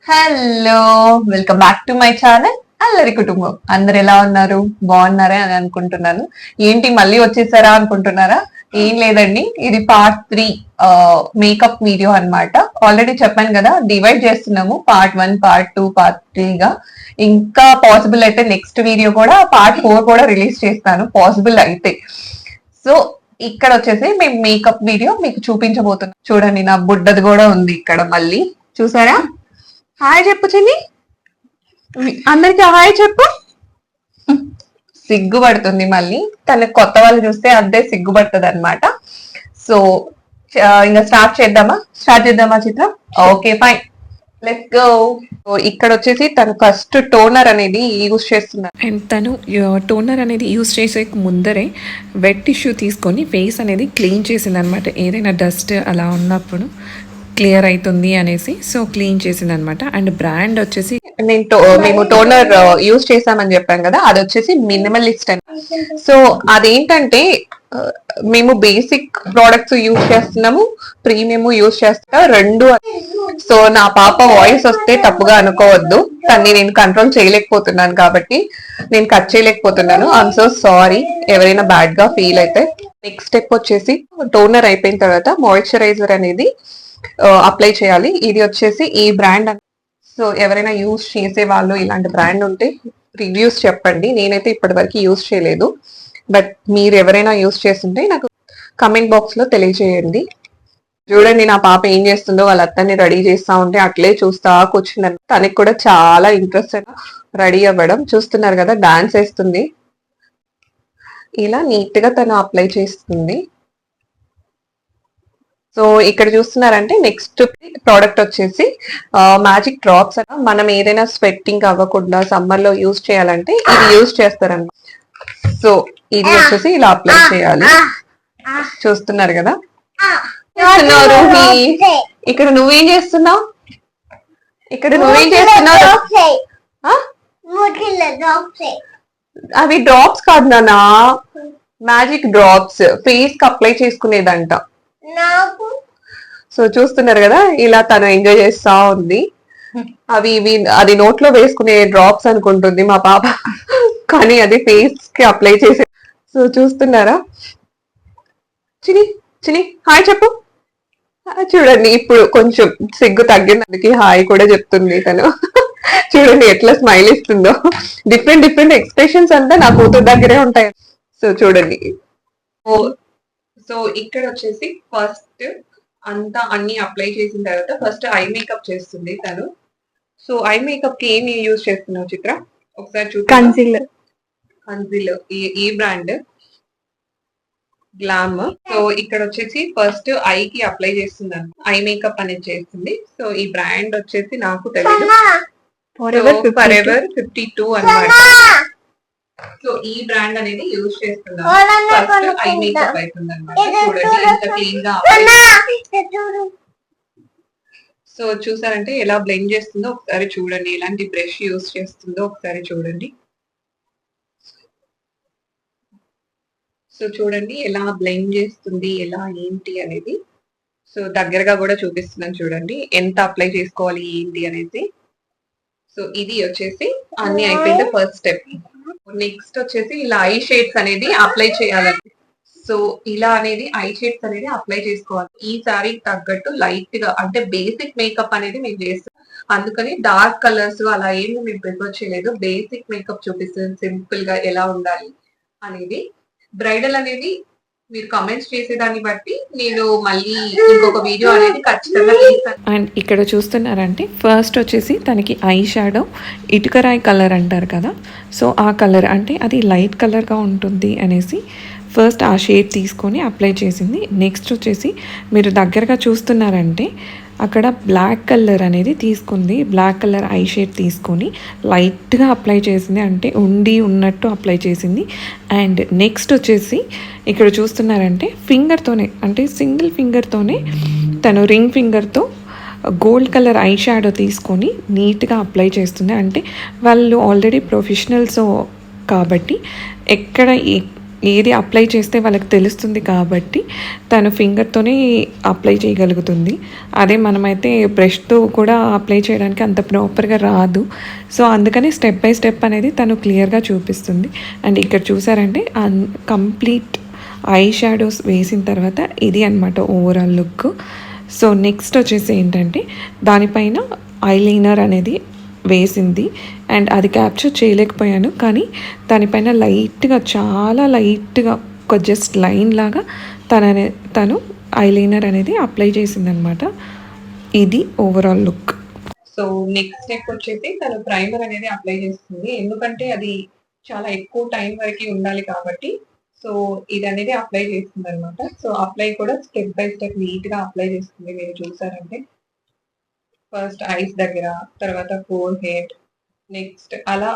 Hello, welcome back to my channel అల్లరి కుటుంబం. అందరు ఎలా ఉన్నారు? బాగున్నారా అని అనుకుంటున్నాను. ఏంటి మళ్ళీ వచ్చేసారా అనుకుంటున్నారా? ఏం లేదండి, ఇది పార్ట్ 3 మేకప్ వీడియో అన్నమాట. ఆల్రెడీ చెప్పాను కదా, డివైడ్ చేస్తున్నాము పార్ట్ 1, పార్ట్ 2, పార్ట్ 3 గా. ఇంకా పాసిబుల్ అయితే నెక్స్ట్ వీడియో కూడా పార్ట్ 4 కూడా రిలీజ్ చేస్తాను పాసిబుల్ అయితే. సో ఇక్కడ వచ్చేసి మేము మేకప్ వీడియో మీకు చూపించబోతున్నాం. చూడండి, నా బుడ్డది కూడా ఉంది ఇక్కడ. మళ్ళీ చూసారా? హాయ్ చెప్పు చిన్ని, అందరికి హాయ్ చెప్పు. సిగ్గుపడుతుంది మళ్ళీ, తన కొత్త వాళ్ళు చూస్తే అంతే సిగ్గుపడుతుంది అనమాట. సో ఇంకా స్టార్ట్ చేద్దామా Chitra? Okay fine, let's go. ఇక్కడ వచ్చేసి తను ఫస్ట్ టోనర్ అనేది యూజ్ చేస్తున్నారు. అండ్ తను టోనర్ అనేది యూజ్ చేసే ముందరే వెట్ టిష్యూ తీసుకొని ఫేస్ అనేది క్లీన్ చేసింది అనమాట. ఏదైనా డస్ట్ అలా ఉన్నప్పుడు క్లియర్ అవుతుంది అనేసి సో క్లీన్ చేసింది అనమాట. అండ్ బ్రాండ్ వచ్చేసి మేము టోనర్ యూజ్ చేసామని చెప్పాం కదా, అది వచ్చేసి మినిమలిస్ట్ అని. సో అదేంటంటే మేము బేసిక్ ప్రోడక్ట్స్ యూజ్ చేస్తున్నాము, ప్రీమియం యూజ్ చేస్తా రెండు. సో నా పాప వాయిస్ వస్తే తప్పుగా అనుకోవద్దు, తన్ని నేను కంట్రోల్ చేయలేకపోతున్నాను కాబట్టి నేను కట్ చేయలేకపోతున్నాను. ఐఎమ్ సో సారీ ఎవరైనా బ్యాడ్ గా ఫీల్ అయితే. నెక్స్ట్ స్టెప్ వచ్చేసి టోనర్ అయిపోయిన తర్వాత మాయిశ్చరైజర్ అనేది అప్లై చేయాలి. ఇది వచ్చేసి ఈ బ్రాండ్. సో ఎవరైనా యూజ్ చేసే వాళ్ళు ఇలాంటి బ్రాండ్ ఉంటే రివ్యూస్ చెప్పండి. నేనైతే ఇప్పటి వరకు యూజ్ చేయలేదు, బట్ మీరు ఎవరైనా యూజ్ చేస్తుంటే నాకు కమెంట్ బాక్స్ లో తెలియజేయండి. చూడండి నా పాప ఏం చేస్తుందో, వాళ్ళ అత్తని రెడీ చేస్తా ఉంటే అట్లే చూస్తా కూర్చున్నాను. తనకి కూడా చాలా ఇంట్రెస్ట్ రెడీ అవ్వడం. చూస్తున్నారు కదా, డాన్స్ వేస్తుంది. ఇలా నీట్ గా తను అప్లై చేస్తుంది. సో ఇక్కడ చూస్తున్నారంటే నెక్స్ట్ ప్రోడక్ట్ వచ్చేసి మ్యాజిక్ డ్రాప్స్. మనం ఏదైనా స్వెట్టింగ్ అవ్వకుండా సమ్మర్ లో యూజ్ చేయాలంటే ఇది యూజ్ చేస్తారన్నమాట. సో ఇది వచ్చేసి ఇలా అప్లై చేయాలి. చూస్తున్నారు కదా. ఇక్కడ నువ్వేం చేస్తున్నావు? అవి డ్రాప్స్ కాదు నాన్న, మ్యాజిక్ డ్రాప్స్ ఫేస్ కి అప్లై చేసుకునేదంట. సో చూస్తున్నారు కదా, ఇలా తను ఎంజాయ్ చేస్తా ఉంది. అది నోట్లో వేసుకునే డ్రాప్స్ అనుకుంటుంది మా పాప, కానీ అది ఫేస్ కి అప్లై చేసే. సో చూస్తున్నారా, చిని హాయ్ చెప్పు. చూడండి ఇప్పుడు కొంచెం సిగ్గు తగ్గినందుకు హాయ్ కూడా చెప్తుంది తను. చూడండి ఎట్లా స్మైల్ ఇస్తుందో. డిఫరెంట్ ఎక్స్ప్రెషన్స్ అంతా నా కూతురు దగ్గరే ఉంటాయి. సో చూడండి. సో ఇక్కడ వచ్చేసి ఫస్ట్ అంతా అన్ని అప్లై చేసిన తర్వాత ఫస్ట్ ఐ మేకప్ చేస్తుంది తను. సో ఐ మేకప్ కి ఏమి యూజ్ చేస్తున్నావు చిత్ర? ఒకసారి చూసి. కన్సీలర్ ఈ బ్రాండ్ గ్లామ్. సో ఇక్కడ వచ్చేసి ఫస్ట్ ఐ కి అప్లై చేస్తున్నాను, ఐ మేకప్ అనేది చేస్తుంది. సో ఈ బ్రాండ్ వచ్చేసి నాకు తెలియదు, ఫరెవర్ 52 అన్నమాట. సో ఈ బ్రాండ్ అనేది యూజ్ చేస్తున్నాను. ఫస్ట్ ఐ మేకప్ అవుతుంది అనమాట. చూడండి ఎంత క్లీన్ గా. సో చూసారంటే ఎలా బ్లెండ్ చేస్తుందో ఒకసారి చూడండి, ఎలాంటి బ్రష్ యూజ్ చేస్తుందో ఒకసారి చూడండి. సో చూడండి ఎలా బ్లెండ్ చేస్తుంది, ఎలా ఏంటి అనేది. సో దగ్గరగా కూడా చూపిస్తున్నాను చూడండి ఎంత అప్లై చేసుకోవాలి ఏంటి అనేది. సో ఇది వచ్చేసి అన్ని అయిపోయింది ఫస్ట్ స్టెప్. నెక్స్ట్ వచ్చేసి ఇలా ఐ షేడ్స్ అనేది అప్లై చేయాలండి. సో ఇలా అనేది ఐ షేడ్స్ అనేది అప్లై చేసుకోవాలి. ఈ సారీకి తగ్గట్టు లైట్ గా, అంటే బేసిక్ మేకప్ అనేది మేము చేస్తాం, అందుకని డార్క్ కలర్స్ అలా ఏమి మేము ప్రిఫర్ చేయలేదు. బేసిక్ మేకప్ చూపిస్తుంది సింపుల్ గా ఎలా ఉండాలి అనేది. బ్రైడల్ అనేది మీరు కామెంట్స్ చేసేదాన్ని బట్టి నేను మళ్ళీ ఇంకొక వీడియో అనేది ఖచ్చితంగా చేస్తాను. అండ్ ఇక్కడ చూస్తున్నారంటే ఫస్ట్ వచ్చేసి తనకి ఐ షాడో ఇటుకరాయి కలర్ అంటారు కదా, సో ఆ కలర్ అంటే అది లైట్ కలర్గా ఉంటుంది అనేసి ఫస్ట్ ఆ షేడ్ తీసుకొని అప్లై చేసింది. నెక్స్ట్ వచ్చేసి మీరు దగ్గరగా చూస్తున్నారంటే అక్కడ బ్లాక్ కలర్ అనేది తీసుకుంది. బ్లాక్ కలర్ ఐ షేడ్ తీసుకొని లైట్గా అప్లై చేసింది, అంటే ఉన్నట్టు అప్లై చేసింది. అండ్ నెక్స్ట్ వచ్చేసి ఇక్కడ చూస్తున్నారంటే ఫింగర్తోనే, అంటే సింగిల్ ఫింగర్తోనే తను రింగ్ ఫింగర్తో గోల్డ్ కలర్ ఐ షాడో తీసుకొని నీట్గా అప్లై చేస్తుంది. అంటే వాళ్ళు ఆల్రెడీ ప్రొఫెషనల్స్ కాబట్టి ఎక్కడ ఏది అప్లై చేస్తే వాళ్ళకి తెలుస్తుంది కాబట్టి తను ఫింగర్తోనే అప్లై చేయగలుగుతుంది. అదే మనమైతే బ్రష్తో కూడా అప్లై చేయడానికి అంత ప్రాపర్గా రాదు. సో అందుకని స్టెప్ బై స్టెప్ అనేది తను క్లియర్గా చూపిస్తుంది. అండ్ ఇక్కడ చూసారంటే కంప్లీట్ ఐ షాడోస్ వేసిన తర్వాత ఇది అనమాట ఓవరాల్ లుక్. సో నెక్స్ట్ వచ్చేసి ఏంటంటే దానిపైన ఐలైనర్ అనేది వేసింది అండ్ అది క్యాప్చర్ చేయలేకపోయాను, కానీ దానిపైన లైట్గా చాలా లైట్గా ఒక జస్ట్ లైన్ లాగా తను ఐలైనర్ అనేది అప్లై చేసిందనమాట. ఇది overall look. So next step వచ్చేసి తను ప్రైమర్ అనేది అప్లై చేస్తుంది, ఎందుకంటే అది చాలా ఎక్కువ టైం వరకు ఉండాలి కాబట్టి. సో ఇది అనేది అప్లై చేస్తుంది అనమాట. సో అప్లై కూడా స్టెప్ బై స్టెప్ నీట్ గా అప్లై చేస్తుంది. మీరు చూసారంటే ఫస్ట్ ఐస్ దగ్గర, తర్వాత ఫోర్ హెడ్, నెక్స్ట్ అలా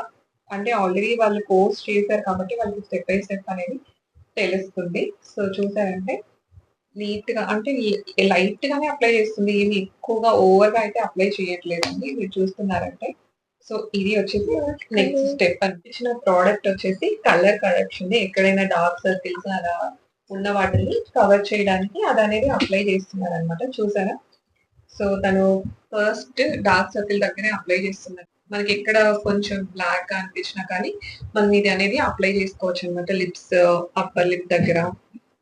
అంటే ఆల్రెడీ వాళ్ళు కోర్స్ చేశారు కాబట్టి వాళ్ళకి స్టెప్ బై స్టెప్ అనేది తెలుస్తుంది. సో చూసారంటే నీట్ గా అంటే లైట్ గానే అప్లై చేస్తుంది, ఏమి ఎక్కువగా ఓవర్ గా అయితే అప్లై చేయట్లేదండి. మీరు చూస్తున్నారంటే సో ఇది వచ్చేసి నెక్స్ట్ స్టెప్. అనిపించిన ప్రోడక్ట్ వచ్చేసి కలర్ కరెక్షన్. ఎక్కడైనా డార్క్ సర్కిల్స్ అలా ఉన్న వాటిని కవర్ చేయడానికి అది అనేది అప్లై చేస్తున్నారు అనమాట. చూసారా? సో తను ఫస్ట్ డార్క్ సర్కిల్ దగ్గరే అప్లై చేస్తున్నారు. మనకి ఎక్కడ కొంచెం బ్లాక్ గా అనిపించినా కానీ మనం ఇది అనేది అప్లై చేసుకోవచ్చు అనమాట. లిప్స్, అప్పర్ లిప్ దగ్గర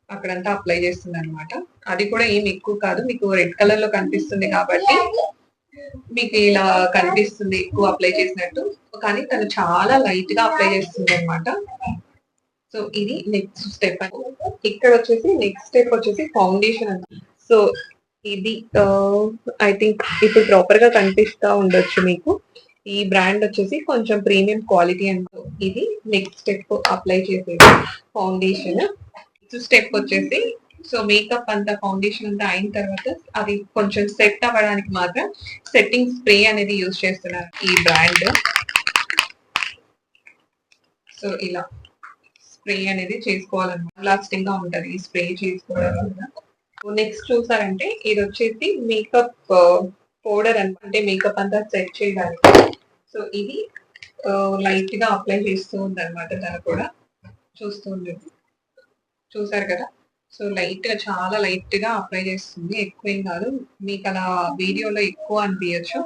అక్కడంతా అప్లై చేస్తుంది అనమాట. అది కూడా ఏం ఎక్కువ కాదు, మీకు రెడ్ కలర్ లో కనిపిస్తుంది కాబట్టి మీకు ఇలా కనిపిస్తుంది ఎక్కువ అప్లై చేసినట్టు, కానీ తను చాలా లైట్ గా అప్లై చేస్తుంది అనమాట. సో ఇది నెక్స్ట్ స్టెప్. ఇక్కడ వచ్చేసి నెక్స్ట్ స్టెప్ వచ్చేసి ఫౌండేషన్ అన్నమాట. సో ఇది ఐ థింక్ ఇప్పుడు ప్రాపర్ గా కనిపిస్తా ఉండొచ్చు మీకు. ఈ బ్రాండ్ వచ్చేసి కొంచెం ప్రీమియం క్వాలిటీ అండ్ ఇది నెక్స్ట్ స్టెప్ అప్లై చేసేది ఫౌండేషన్. స్టెప్ వచ్చేసి సో మేకప్ అంతా ఫౌండేషన్ అంతా అయిన తర్వాత అది కొంచెం సెట్ అవ్వడానికి మాత్రం సెట్టింగ్ స్ప్రే అనేది యూజ్ చేస్తున్నారు ఈ బ్రాండ్. సో ఇలా స్ప్రే అనేది చేసుకోవాలన్నమాట, లాస్టింగ్ గా ఉంటది ఈ స్ప్రే చేసుకోవడం వల్ల. నెక్స్ట్ చూసారంటే ఇది వచ్చేసి మేకప్ పౌడర్ అంటే మేకప్ అంతా సెట్ చేయడానికి. సో ఇది లైట్ గా అప్లై చేస్తూ ఉంది అనమాట. తను కూడా చూస్తూ ఉండేది, చూసారు కదా? సో లైట్ గా, చాలా లైట్ గా అప్లై చేస్తుంది, ఎక్కువ ఏం కాదు. మీకు అలా వీడియోలో ఎక్కువ అనిపించచ్చు,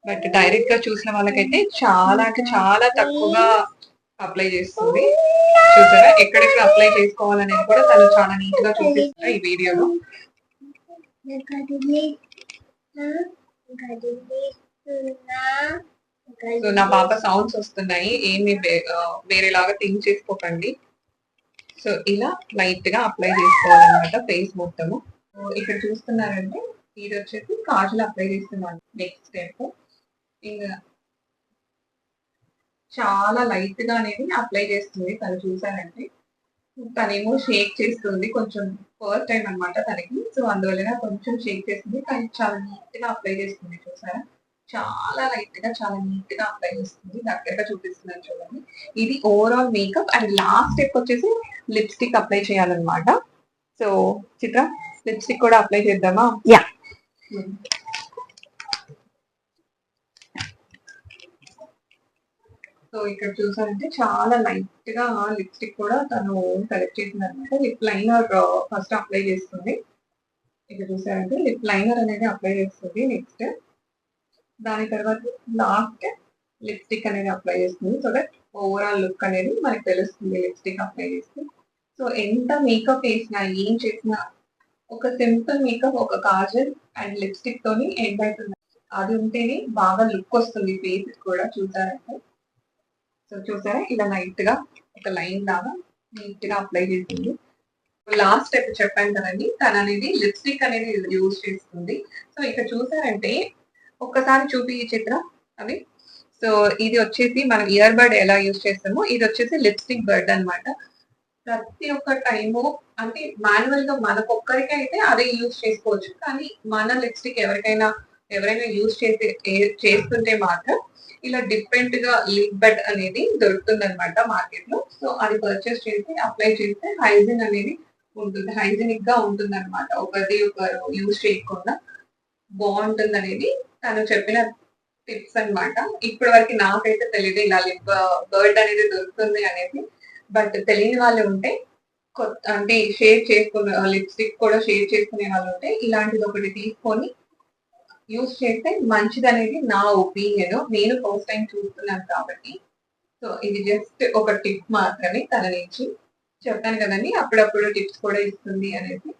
బట్ డైరెక్ట్ గా చూసిన వాళ్ళకైతే చాలా అంటే చాలా తక్కువగా అప్లై చేస్తుంది. చూసారా ఎక్కడెక్కడ అప్లై చేసుకోవాలనేది కూడా తను చాలా నీట్ గా చూపిస్తారు ఈ వీడియోలో. సో నా పాప సౌండ్స్ వస్తున్నాయి, ఏమి వేరేలాగా థింక్ చేసుకోకండి. సో ఇలా లైట్ గా అప్లై చేసుకోవాలన్నమాట ఫేస్ మొత్తము. ఇక్కడ చూస్తున్నారంటే ఇది వచ్చేసి కాజల్ అప్లై చేస్తున్నాను నెక్స్ట్ స్టెప్. ఇంకా చాలా లైట్ గా అనేది అప్లై చేస్తుంది తను. చూసారంటే తనేమో షేక్ చేస్తుంది, కొంచెం ఫస్ట్ టైం అనమాట తనకి. సో అందువల్ల కొంచెం షేక్ చేస్తుంది, కానీ చాలా నీట్ గా అప్లై చేస్తుంది. చూసారా? చాలా లైట్ గా, చాలా నీట్ గా అప్లై చేస్తుంది. దగ్గరగా చూపిస్తున్నాను చూడండి. ఇది overall makeup. And last step వచ్చేసి లిప్స్టిక్ అప్లై చేయాలన్నమాట. సో చిత్ర, లిప్స్టిక్ కూడా అప్లై చేద్దామా? యా. సో ఇక్కడ చూసారంటే చాలా లైట్ గా లిప్స్టిక్ కూడా తను సెలెక్ట్ చేసింది అనమాట. లిప్ లైనర్ ఫస్ట్ అప్లై చేస్తుంది. ఇక్కడ చూసారంటే లిప్ లైనర్ అనేది అప్లై చేస్తుంది. నెక్స్ట్ దాని తర్వాత లాస్ట్ లిప్స్టిక్ అనేది అప్లై చేస్తుంది. సో దట్ ఓవరాల్ లుక్ అనేది మనకు తెలుస్తుంది లిప్స్టిక్ అప్లై చేస్తే. సో ఎంత మేకప్ వేసినా, ఏం చేసినా, ఒక సింపుల్ మేకప్, ఒక కాజల్ అండ్ లిప్స్టిక్ తోని ఎండ్ అవుతుంది. అది ఉంటేనే బాగా లుక్ వస్తుంది ఫేస్ కూడా. చూసారంటే సో చూసారా ఇలా లైట్ గా ఒక లైన్ లాగా నీట్ గా అప్లై చేసింది. లాస్ట్ స్టెప్ చెప్పాను కదండి, తను అనేది లిప్స్టిక్ అనేది యూజ్ చేస్తుంది. సో ఇక్కడ చూసారంటే ఒక్కసారి చూపి ఈ చిత్ర అవి. సో ఇది వచ్చేసి మనం ఇయర్ బడ్ ఎలా యూజ్ చేస్తామో ఇది వచ్చేసి లిప్స్టిక్ బడ్ అనమాట. ప్రతి ఒక్క టైము అంటే మాన్యువల్ గా మనకొక్కరికే అయితే అదే యూజ్ చేసుకోవచ్చు, కానీ మన లిప్స్టిక్ ఎవరైనా యూజ్ చేస్తుంటే మాత్రం ఇలా డిఫరెంట్ గా లిప్ బడ్ అనేది దొరుకుతుంది అనమాట మార్కెట్ లో. సో అది పర్చేస్ చేసి అప్లై చేస్తే హైజీన్ అనేది ఉంటుంది, హైజీనిక్ గా ఉంటుంది అనమాట. ఒకరు యూజ్ చేయకుండా బాగుంటుంది అనేది తను చెప్పిన టిప్స్ అనమాట. ఇప్పటి వరకు నాకైతే తెలియదు ఇలా లిప్ బర్డ్ అనేది దొరుకుతుంది అనేది. బట్ తెలియని వాళ్ళు ఉంటే అంటే షేర్ చేసుకున్న లిప్స్టిక్ కూడా షేర్ చేసుకునే వాళ్ళు ఉంటే ఇలాంటిది ఒకటి తీసుకొని యూస్ చేస్తే మంచిది అనేది నా ఒపీనియన్. నేను ఫస్ట్ టైం చూస్తున్నాను కాబట్టి. సో ఇది జస్ట్ ఒక టిప్ మాత్రమే తన నుంచి. చెప్పాను కదండి అప్పుడప్పుడు టిప్స్ కూడా ఇస్తుంది అనేసి.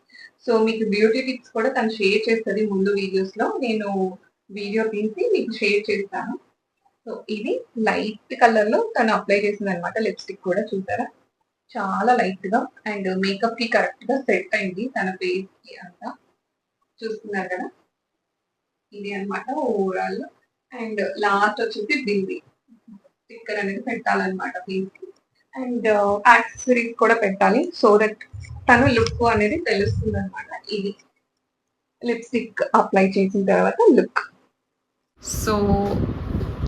సో మీకు బ్యూటీ టిప్స్ కూడా తను షేర్ చేస్తుంది ముందు వీడియోస్ లో. నేను వీడియో తీసి మీకు షేర్ చేస్తాను. సో ఇది లైట్ కలర్ లో తను అప్లై చేసింది అనమాట. లిప్స్టిక్ కూడా చూసారా చాలా లైట్ గా అండ్ మేకప్ కి కరెక్ట్ గా సెట్ అయింది తన ఫేస్ కి అంతా. చూస్తున్నారు కదా ఇది అన్నమాట ఓవరాల్. అండ్ లాస్ట్ వచ్చేసి బింది స్టిక్కర్ అనేది పెట్టాలన్నమాట ఫేస్ కి. అండ్ యాక్సెసరీస్ కూడా పెట్టాలి సో దట్ తను లుక్ అనేది తెలుస్తుంది అనమాట. ఇది లిప్స్టిక్ అప్లై చేసిన తర్వాత లుక్. సో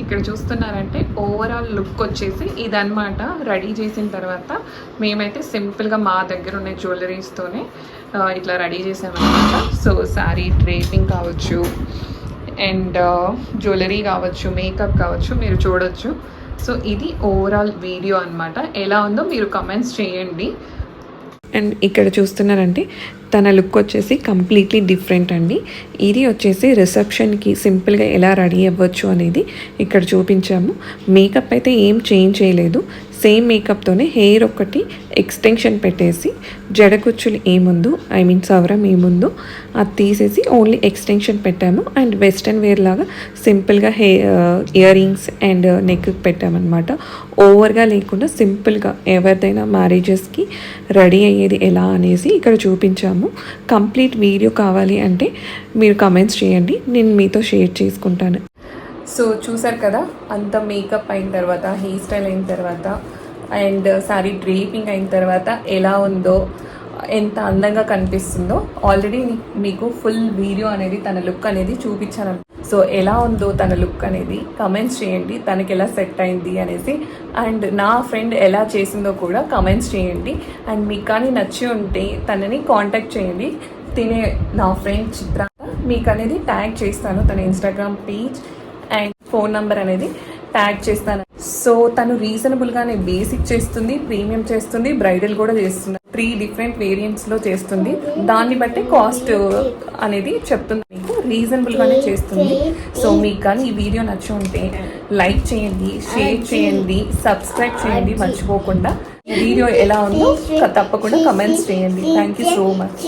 ఇక్కడ చూస్తున్నారంటే ఓవరాల్ లుక్ వచ్చేసి ఇదన్నమాట. రెడీ చేసిన తర్వాత మేమైతే సింపుల్గా మా దగ్గర ఉన్న జ్యువెలరీస్తోనే ఇట్లా రెడీ చేసామన్నమాట. సో శారీ డ్రేపింగ్ కావచ్చు అండ్ జ్యువెలరీ కావచ్చు మేకప్ కావచ్చు మీరు చూడొచ్చు. సో ఇది ఓవరాల్ వీడియో అన్నమాట. ఎలా ఉందో మీరు కమెంట్స్ చేయండి. అండ్ ఇక్కడ చూస్తున్నారంటే తన లుక్ వచ్చేసి కంప్లీట్లీ డిఫరెంట్ అండి. ఇది వచ్చేసి రిసెప్షన్కి సింపుల్గా ఎలా రెడీ అవ్వచ్చు అనేది ఇక్కడ చూపించాము. మేకప్ అయితే ఏం చేంజ్ చేయలేదు. సేమ్ మేకప్తోనే హెయిర్ ఒకటి ఎక్స్టెన్షన్ పెట్టేసి జడకుచ్చులు ఏముందో సవరం ఏముందో అది తీసేసి ఓన్లీ ఎక్స్టెన్షన్ పెట్టాము. అండ్ వెస్ట్రన్ వేర్ లాగా సింపుల్గా ఇయర్ రింగ్స్ అండ్ నెక్ పెట్టామన్నమాట. ఓవర్గా లేకుండా సింపుల్గా ఎవరిదైనా మ్యారేజెస్కి రెడీ అయ్యేది ఎలా అనేసి ఇక్కడ చూపించాము. కంప్లీట్ వీడియో కావాలి అంటే మీరు కమెంట్స్ చేయండి, నేను మీతో షేర్ చేసుకుంటాను. సో చూసారు కదా అంత మేకప్ అయిన తర్వాత హెయిర్ స్టైల్ అయిన తర్వాత అండ్ శారీ డ్రేపింగ్ అయిన తర్వాత ఎలా ఉందో ఎంత అందంగా కనిపిస్తుందో ఆల్రెడీ మీకు ఫుల్ వీడియో అనేది తన లుక్ అనేది చూపించాను. సో ఎలా ఉందో తన లుక్ అనేది కమెంట్స్ చేయండి, తనకి ఎలా సెట్ అయింది అనేసి. అండ్ నా ఫ్రెండ్ ఎలా చేసిందో కూడా కమెంట్స్ చేయండి. అండ్ మీకు కానీ నచ్చి ఉంటే తనని కాంటాక్ట్ చేయండి. నా ఫ్రెండ్ చిత్ర మీకు అనేది ట్యాగ్ చేస్తాను, తన Instagram page and phone number అనేది ట్యాగ్ చేస్తాను. సో తను రీజనబుల్గానే బేసిక్ చేస్తుంది, ప్రీమియం చేస్తుంది, బ్రైడల్ కూడా చేస్తుంది. 3 డిఫరెంట్ వేరియంట్స్లో చేస్తుంది. దాన్ని బట్టి కాస్ట్ అనేది చెప్తుంది, మీకు రీజనబుల్గానే చేస్తుంది. సో మీకు కానీ ఈ వీడియో నచ్చి ఉంటే లైక్ చేయండి, షేర్ చేయండి, సబ్స్క్రైబ్ చేయండి మర్చిపోకుండా. ఈ వీడియో ఎలా ఉందో తప్పకుండా కమెంట్స్ చేయండి. Thank you so much.